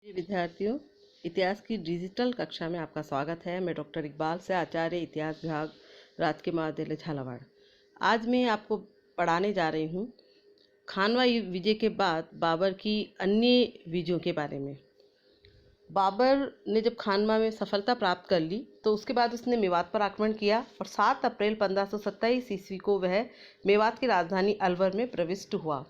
विद्यार्थियों, इतिहास की डिजिटल कक्षा में आपका स्वागत है। मैं डॉक्टर इकबाल से आचार्य इतिहास विभाग, राजकीय महाविद्यालय झालावाड़। आज मैं आपको पढ़ाने जा रही हूँ खानवा विजय के बाद बाबर की अन्य विजयों के बारे में। बाबर ने जब खानवा में सफलता प्राप्त कर ली तो उसके बाद उसने मेवात पर आक्रमण किया और 7 अप्रैल 1527 ईस्वी को वह मेवात की राजधानी अलवर में प्रविष्ट हुआ।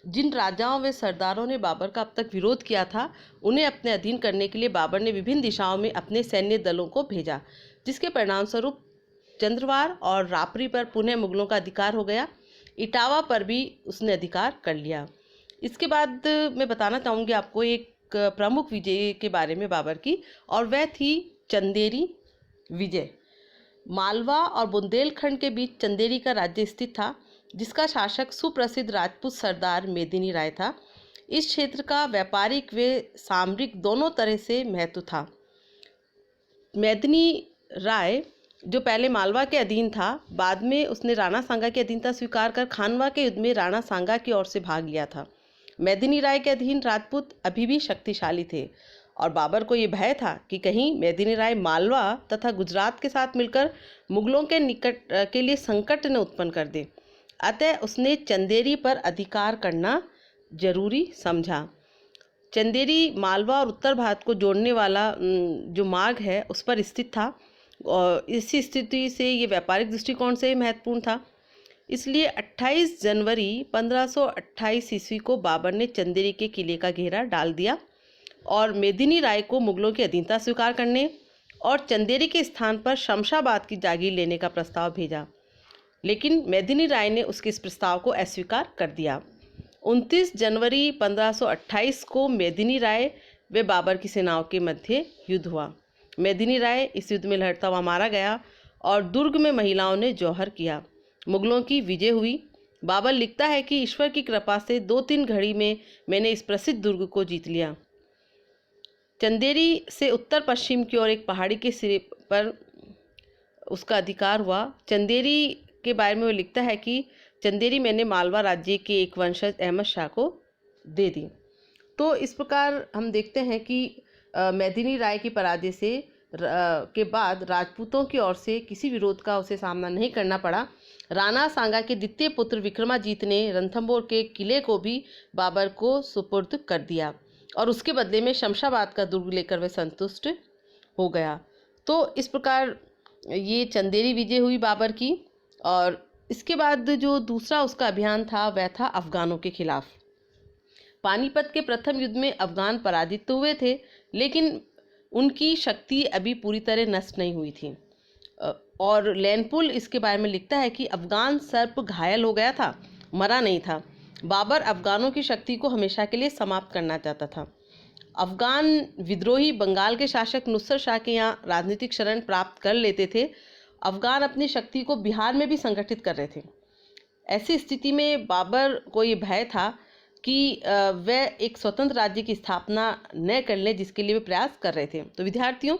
जिन राजाओं व सरदारों ने बाबर का अब तक विरोध किया था, उन्हें अपने अधीन करने के लिए बाबर ने विभिन्न दिशाओं में अपने सैन्य दलों को भेजा, जिसके परिणामस्वरूप चंद्रवार और रापरी पर पुनः मुगलों का अधिकार हो गया। इटावा पर भी उसने अधिकार कर लिया। इसके बाद मैं बताना चाहूँगी आपको एक प्रमुख विजय के बारे में बाबर की, और वह थी चंदेरी विजय। मालवा और बुंदेलखंड के बीच चंदेरी का राज्य स्थित था, जिसका शासक सुप्रसिद्ध राजपूत सरदार मेदिनी राय था। इस क्षेत्र का व्यापारिक व सामरिक दोनों तरह से महत्व था। मेदिनी राय जो पहले मालवा के अधीन था, बाद में उसने राणा सांगा की अधीनता स्वीकार कर खानवा के युद्ध में राणा सांगा की ओर से भाग लिया था। मेदिनी राय के अधीन राजपूत अभी भी शक्तिशाली थे और बाबर को ये भय था कि कहीं मेदिनी राय मालवा तथा गुजरात के साथ मिलकर मुगलों के निकट के लिए संकट न उत्पन्न कर दे। अतः उसने चंदेरी पर अधिकार करना जरूरी समझा। चंदेरी मालवा और उत्तर भारत को जोड़ने वाला जो मार्ग है उस पर स्थित था और इसी स्थिति से ये व्यापारिक दृष्टिकोण से महत्वपूर्ण था। इसलिए 28 जनवरी 1528 ईस्वी को बाबर ने चंदेरी के किले का घेरा डाल दिया और मेदिनी राय को मुगलों की अधीनता स्वीकार करने और चंदेरी के स्थान पर शमशाबाद की जागीर लेने का प्रस्ताव भेजा, लेकिन मेदिनी राय ने उसके इस प्रस्ताव को अस्वीकार कर दिया। 29 जनवरी 1528 को मेदिनी राय व बाबर की सेनाओं के मध्य युद्ध हुआ। मेदिनी राय इस युद्ध में लड़ता हुआ मारा गया और दुर्ग में महिलाओं ने जौहर किया। मुगलों की विजय हुई। बाबर लिखता है कि ईश्वर की कृपा से 2-3 घड़ी में मैंने इस प्रसिद्ध दुर्ग को जीत लिया। चंदेरी से उत्तर पश्चिम की ओर एक पहाड़ी के सिरे पर उसका अधिकार हुआ। चंदेरी के बारे में वो लिखता है कि चंदेरी मैंने मालवा राज्य के एक वंशज अहमद शाह को दे दी। तो इस प्रकार हम देखते हैं कि मेदिनी राय की पराजय से के बाद राजपूतों की ओर से किसी विरोध का उसे सामना नहीं करना पड़ा। राणा सांगा के द्वितीय पुत्र विक्रमाजीत ने रणथंभौर के किले को भी बाबर को सुपुर्द कर दिया और उसके बदले में शमशाबाद का दुर्ग लेकर वह संतुष्ट हो गया। तो इस प्रकार ये चंदेरी विजय हुई बाबर की। और इसके बाद जो दूसरा उसका अभियान था वह था अफगानों के खिलाफ। पानीपत के प्रथम युद्ध में अफगान पराजित तो हुए थे, लेकिन उनकी शक्ति अभी पूरी तरह नष्ट नहीं हुई थी। और लैनपुल इसके बारे में लिखता है कि अफगान सर्प घायल हो गया था, मरा नहीं था। बाबर अफगानों की शक्ति को हमेशा के लिए समाप्त करना चाहता था। अफगान विद्रोही बंगाल के शासक नुसरत शाह के यहाँ राजनीतिक शरण प्राप्त कर लेते थे। अफगान अपनी शक्ति को बिहार में भी संगठित कर रहे थे। ऐसी स्थिति में बाबर को ये भय था कि वह एक स्वतंत्र राज्य की स्थापना न कर ले, जिसके लिए वे प्रयास कर रहे थे। तो विद्यार्थियों,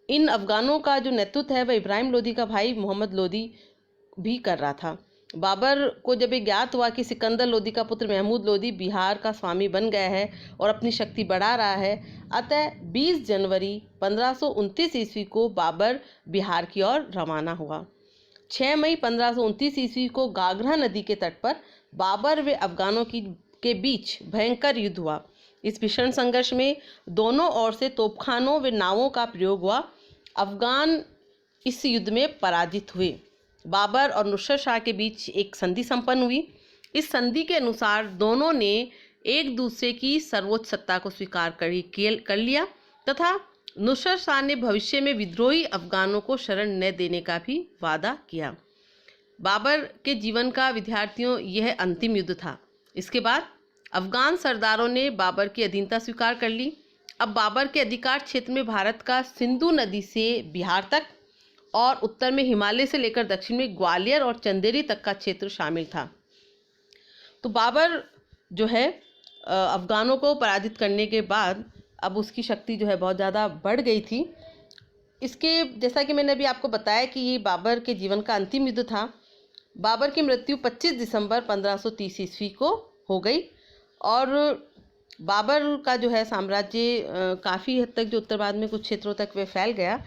इन अफगानों का जो नेतृत्व है वह इब्राहिम लोदी का भाई मोहम्मद लोदी भी कर रहा था। बाबर को जब ये ज्ञात हुआ कि सिकंदर लोदी का पुत्र महमूद लोदी बिहार का स्वामी बन गया है और अपनी शक्ति बढ़ा रहा है, अतः 20 जनवरी 1529 ईस्वी को बाबर बिहार की ओर रवाना हुआ। 6 मई 1529 ईस्वी को गागरा नदी के तट पर बाबर व अफगानों के बीच भयंकर युद्ध हुआ। इस भीषण संघर्ष में दोनों ओर से तोपखानों व नावों का प्रयोग हुआ। अफगान इस युद्ध में पराजित हुए। बाबर और नुसरत शाह के बीच एक संधि संपन्न हुई। इस संधि के अनुसार दोनों ने एक दूसरे की सर्वोच्च सत्ता को स्वीकार कर लिया तथा नुसरत शाह ने भविष्य में विद्रोही अफगानों को शरण न देने का भी वादा किया। बाबर के जीवन का विद्यार्थियों यह अंतिम युद्ध था। इसके बाद अफगान सरदारों ने बाबर की अधीनता स्वीकार कर ली। अब बाबर के अधिकार क्षेत्र में भारत का सिंधु नदी से बिहार तक और उत्तर में हिमालय से लेकर दक्षिण में ग्वालियर और चंदेरी तक का क्षेत्र शामिल था। तो बाबर जो है अफगानों को पराजित करने के बाद अब उसकी शक्ति जो है बहुत ज़्यादा बढ़ गई थी। इसके जैसा कि मैंने अभी आपको बताया कि ये बाबर के जीवन का अंतिम युद्ध था। बाबर की मृत्यु 25 दिसंबर 1530 ईस्वी को हो गई और बाबर का जो है साम्राज्य काफ़ी हद तक जो उत्तर भारत में कुछ क्षेत्रों तक वह फैल गया।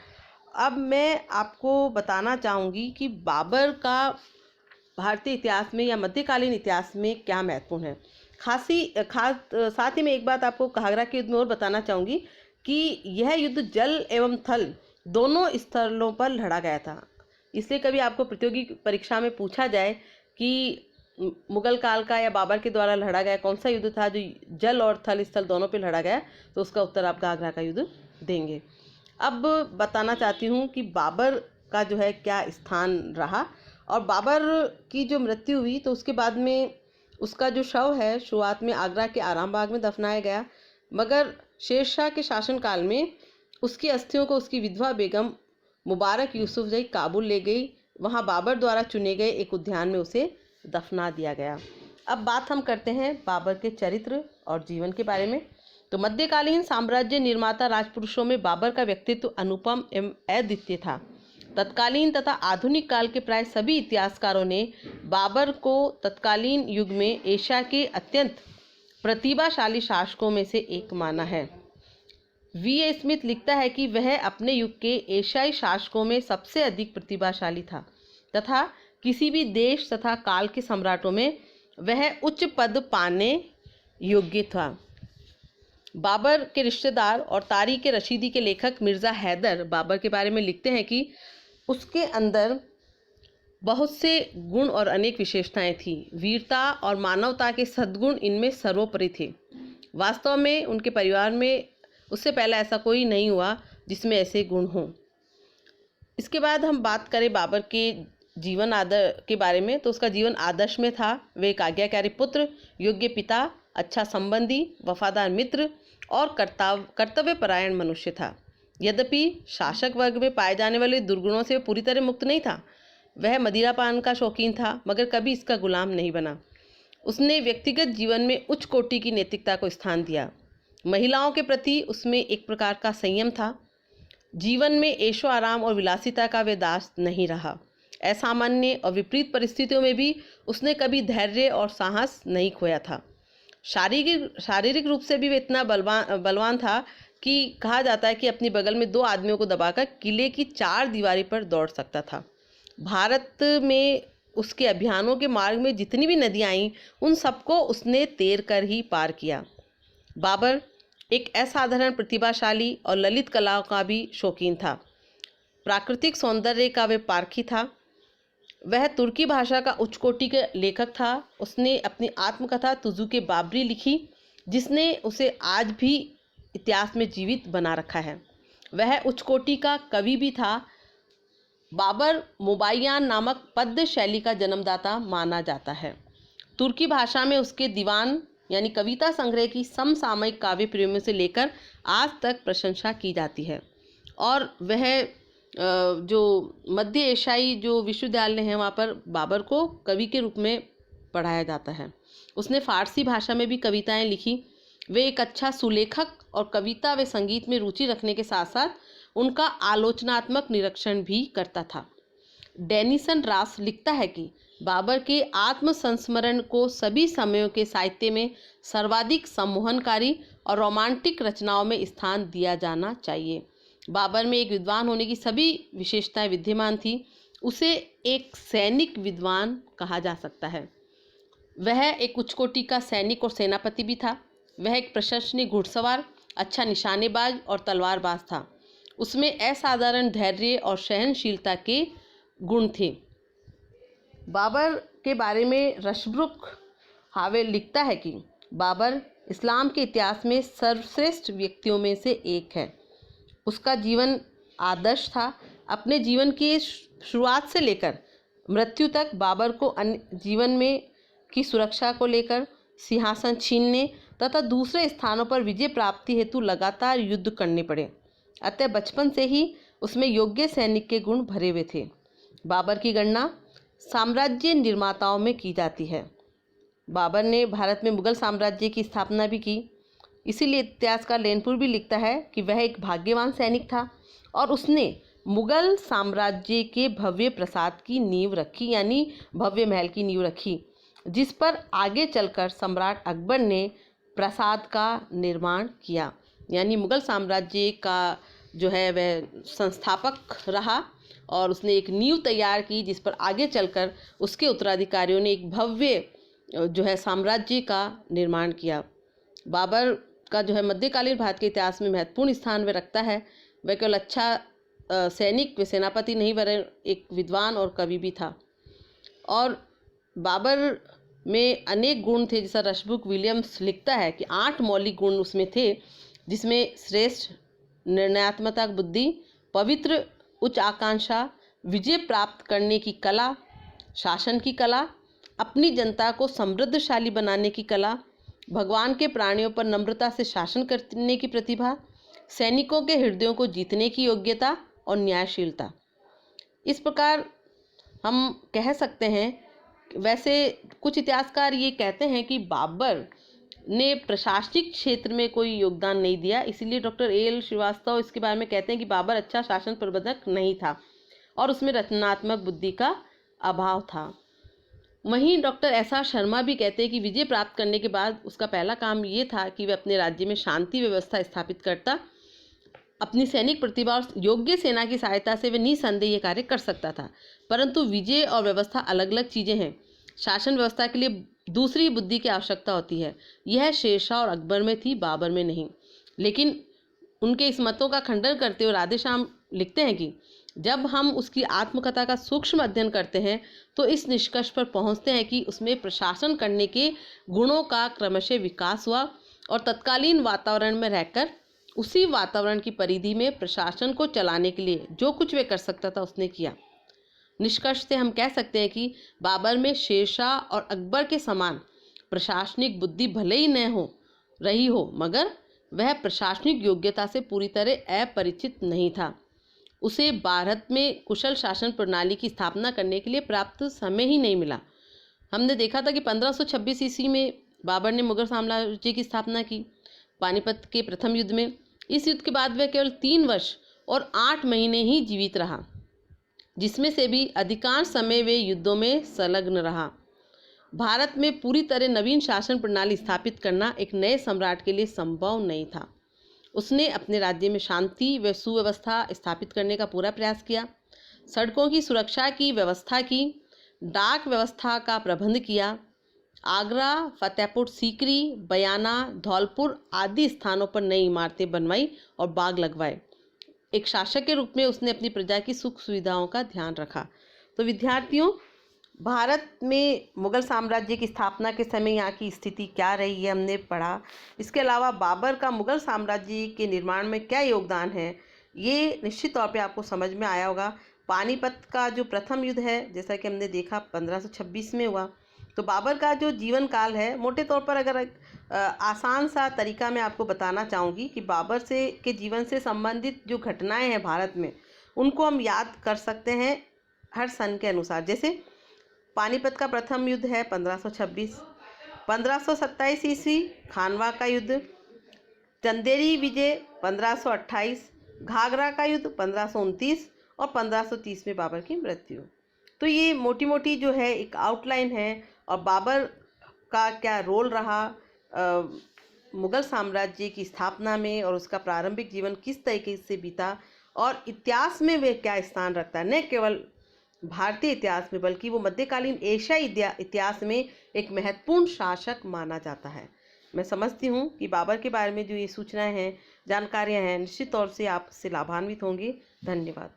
अब मैं आपको बताना चाहूँगी कि बाबर का भारतीय इतिहास में या मध्यकालीन इतिहास में क्या महत्वपूर्ण है। साथ ही मैं एक बात आपको घाघरा के युद्ध में और बताना चाहूँगी कि यह युद्ध जल एवं थल दोनों स्थलों पर लड़ा गया था। इसलिए कभी आपको प्रतियोगी परीक्षा में पूछा जाए कि मुगल काल का या बाबर के द्वारा लड़ा गया कौन सा युद्ध था जो जल और थल स्थल दोनों पे लड़ा गया, तो उसका उत्तर आप घाघरा का युद्ध देंगे। अब बताना चाहती हूँ कि बाबर का जो है क्या स्थान रहा, और बाबर की जो मृत्यु हुई तो उसके बाद में उसका जो शव है शुरुआत में आगरा के आराम बाग में दफनाया गया, मगर शेरशाह के शासनकाल में उसकी अस्थियों को उसकी विधवा बेगम मुबारक यूसुफजई काबुल ले गई। वहाँ बाबर द्वारा चुने गए एक उद्यान में उसे दफना दिया गया। अब बात हम करते हैं बाबर के चरित्र और जीवन के बारे में। तो मध्यकालीन साम्राज्य निर्माता राजपुरुषों में बाबर का व्यक्तित्व अनुपम एवं अद्वितीय था। तत्कालीन तथा आधुनिक काल के प्राय सभी इतिहासकारों ने बाबर को तत्कालीन युग में एशिया के अत्यंत प्रतिभाशाली शासकों में से एक माना है। वी.ए. स्मिथ लिखता है कि वह अपने युग के एशियाई शासकों में सबसे अधिक प्रतिभाशाली था तथा किसी भी देश तथा काल के सम्राटों में वह उच्च पद पाने योग्य था। बाबर के रिश्तेदार और तारीख रशीदी के लेखक मिर्ज़ा हैदर बाबर के बारे में लिखते हैं कि उसके अंदर बहुत से गुण और अनेक विशेषताएं थी। वीरता और मानवता के सद्गुण इनमें सर्वोपरि थे। वास्तव में उनके परिवार में उससे पहले ऐसा कोई नहीं हुआ जिसमें ऐसे गुण हों। इसके बाद हम बात करें बाबर के जीवन आदर्श के बारे में, तो उसका जीवन आदर्श में था। वे एक आज्ञाकारी पुत्र, योग्य पिता, अच्छा संबंधी, वफादार मित्र और कर्तव्यपरायण मनुष्य था। यद्यपि शासक वर्ग में पाए जाने वाले दुर्गुणों से पूरी तरह मुक्त नहीं था। वह मदिरापान का शौकीन था मगर कभी इसका गुलाम नहीं बना। उसने व्यक्तिगत जीवन में उच्च कोटि की नैतिकता को स्थान दिया। महिलाओं के प्रति उसमें एक प्रकार का संयम था। जीवन में ऐशो आराम और विलासिता का वे दास नहीं रहा। असामान्य और विपरीत परिस्थितियों में भी उसने कभी धैर्य और साहस नहीं खोया था। शारीरिक रूप से भी वे इतना बलवान था कि कहा जाता है कि अपनी बगल में 2 आदमियों को दबाकर किले की 4 दीवारी पर दौड़ सकता था। भारत में उसके अभियानों के मार्ग में जितनी भी नदियाँ आईं उन सबको उसने तैर कर ही पार किया। बाबर एक असाधारण प्रतिभाशाली और ललित कलाओं का भी शौकीन था। प्राकृतिक सौंदर्य का वे पारखी था। वह तुर्की भाषा का उच्च कोटि के लेखक था। उसने अपनी आत्मकथा तुजुके बाबरी लिखी जिसने उसे आज भी इतिहास में जीवित बना रखा है। वह उच्च कोटि का कवि भी था। बाबर मुबाय्यान नामक पद्य शैली का जन्मदाता माना जाता है। तुर्की भाषा में उसके दीवान यानी कविता संग्रह की समसामयिक काव्य प्रेमियों से लेकर आज तक प्रशंसा की जाती है। और वह जो मध्य एशियाई जो विश्वविद्यालय हैं वहाँ पर बाबर को कवि के रूप में पढ़ाया जाता है। उसने फारसी भाषा में भी कविताएं लिखी। वे एक अच्छा सुलेखक और कविता व संगीत में रुचि रखने के साथ साथ उनका आलोचनात्मक निरीक्षण भी करता था। डेनिसन रास लिखता है कि बाबर के आत्मसंस्मरण को सभी समयों के साहित्य में सर्वाधिक सम्मोहनकारी और रोमांटिक रचनाओं में स्थान दिया जाना चाहिए। बाबर में एक विद्वान होने की सभी विशेषताएं विद्यमान थी। उसे एक सैनिक विद्वान कहा जा सकता है। वह एक उच्च कोटि का सैनिक और सेनापति भी था। वह एक प्रशंसनीय घुड़सवार, अच्छा निशानेबाज और तलवारबाज था। उसमें असाधारण धैर्य और सहनशीलता के गुण थे। बाबर के बारे में रशब्रुक हावेल लिखता है कि बाबर इस्लाम के इतिहास में सर्वश्रेष्ठ व्यक्तियों में से एक है। उसका जीवन आदर्श था। अपने जीवन की शुरुआत से लेकर मृत्यु तक बाबर को जीवन में की सुरक्षा को लेकर सिंहासन छीनने तथा दूसरे स्थानों पर विजय प्राप्ति हेतु लगातार युद्ध करने पड़े। अतः बचपन से ही उसमें योग्य सैनिक के गुण भरे हुए थे। बाबर की गणना साम्राज्य निर्माताओं में की जाती है। बाबर ने भारत में मुगल साम्राज्य की स्थापना भी की। इसीलिए इतिहासकार लेनपुर भी लिखता है कि वह एक भाग्यवान सैनिक था और उसने मुगल साम्राज्य के भव्य प्रासाद की नींव रखी, यानी भव्य महल की नींव रखी, जिस पर आगे चलकर सम्राट अकबर ने प्रासाद का निर्माण किया। यानी मुगल साम्राज्य का जो है वह संस्थापक रहा और उसने एक नींव तैयार की जिस पर आगे चलकर उसके उत्तराधिकारियों ने एक भव्य जो है साम्राज्य का निर्माण किया। बाबर का जो है मध्यकालीन भारत के इतिहास में महत्वपूर्ण स्थान वह रखता है। वह केवल अच्छा सैनिक व सेनापति नहीं वरन एक विद्वान और कवि भी था। और बाबर में अनेक गुण थे, जैसा रशबुक विलियम्स लिखता है कि 8 मौलिक गुण उसमें थे, जिसमें श्रेष्ठ निर्णयात्मक बुद्धि, पवित्र उच्च आकांक्षा, विजय प्राप्त करने की कला, शासन की कला, अपनी जनता को समृद्धशाली बनाने की कला, भगवान के प्राणियों पर नम्रता से शासन करने की प्रतिभा, सैनिकों के हृदयों को जीतने की योग्यता और न्यायशीलता। इस प्रकार हम कह सकते हैं, वैसे कुछ इतिहासकार ये कहते हैं कि बाबर ने प्रशासनिक क्षेत्र में कोई योगदान नहीं दिया, इसीलिए डॉक्टर A.L. श्रीवास्तव इसके बारे में कहते हैं कि बाबर अच्छा शासन प्रबंधक नहीं था और उसमें रचनात्मक बुद्धि का अभाव था। वहीं डॉक्टर S.R. शर्मा भी कहते हैं कि विजय प्राप्त करने के बाद उसका पहला काम ये था कि वह अपने राज्य में शांति व्यवस्था स्थापित करता। अपनी सैनिक प्रतिभा और योग्य सेना की सहायता से वह निसंदेह ये कार्य कर सकता था, परंतु विजय और व्यवस्था अलग अलग चीज़ें हैं। शासन व्यवस्था के लिए दूसरी बुद्धि की आवश्यकता होती है। यह शेरशाह और अकबर में थी, बाबर में नहीं। लेकिन उनके इस मतों का खंडन करते हुए राधेश्याम लिखते हैं कि जब हम उसकी आत्मकथा का सूक्ष्म अध्ययन करते हैं तो इस निष्कर्ष पर पहुंचते हैं कि उसमें प्रशासन करने के गुणों का क्रमशः विकास हुआ और तत्कालीन वातावरण में रहकर उसी वातावरण की परिधि में प्रशासन को चलाने के लिए जो कुछ वे कर सकता था उसने किया। निष्कर्ष से हम कह सकते हैं कि बाबर में शेरशाह और अकबर के समान प्रशासनिक बुद्धि भले ही न हो रही हो, मगर वह प्रशासनिक योग्यता से पूरी तरह अपरिचित नहीं था। उसे भारत में कुशल शासन प्रणाली की स्थापना करने के लिए पर्याप्त समय ही नहीं मिला। हमने देखा था कि 1526 ईस्वी में बाबर ने मुगल साम्राज्य की स्थापना की पानीपत के प्रथम युद्ध में। इस युद्ध के बाद वह केवल 3 वर्ष और 8 महीने ही जीवित रहा, जिसमें से भी अधिकांश समय वे युद्धों में संलग्न रहा। भारत में पूरी तरह नवीन शासन प्रणाली स्थापित करना एक नए सम्राट के लिए संभव नहीं था। उसने अपने राज्य में शांति व सुव्यवस्था स्थापित करने का पूरा प्रयास किया, सड़कों की सुरक्षा की व्यवस्था की, डाक व्यवस्था का प्रबंध किया, आगरा, फतेहपुर सीकरी, बयाना, धौलपुर आदि स्थानों पर नई इमारतें बनवाई और बाग लगवाए। एक शासक के रूप में उसने अपनी प्रजा की सुख सुविधाओं का ध्यान रखा। तो विद्यार्थियों, भारत में मुगल साम्राज्य की स्थापना के समय यहाँ की स्थिति क्या रही है हमने पढ़ा। इसके अलावा बाबर का मुगल साम्राज्य के निर्माण में क्या योगदान है, ये निश्चित तौर पे आपको समझ में आया होगा। पानीपत का जो प्रथम युद्ध है, जैसा कि हमने देखा 1526 में हुआ। तो बाबर का जो जीवन काल है, मोटे तौर पर अगर आसान सा तरीका मैं आपको बताना चाहूँगी कि बाबर के जीवन से संबंधित जो घटनाएं हैं भारत में, उनको हम याद कर सकते हैं हर सन के अनुसार। जैसे पानीपत का प्रथम युद्ध है 1526, 1527 ईस्वी खानवा का युद्ध, चंदेरी विजय 1528, घाघरा का युद्ध 1529 और 1530 में बाबर की मृत्यु। तो ये मोटी मोटी जो है एक आउटलाइन है, और बाबर का क्या रोल रहा मुगल साम्राज्य की स्थापना में और उसका प्रारंभिक जीवन किस तरीके से बीता और इतिहास में वे क्या स्थान रखता है, न केवल भारतीय इतिहास में बल्कि वो मध्यकालीन एशियाई इतिहास में एक महत्वपूर्ण शासक माना जाता है। मैं समझती हूँ कि बाबर के बारे में जो ये सूचनाएं हैं, जानकारियाँ हैं, निश्चित तौर से आप इससे लाभान्वित होंगे। धन्यवाद।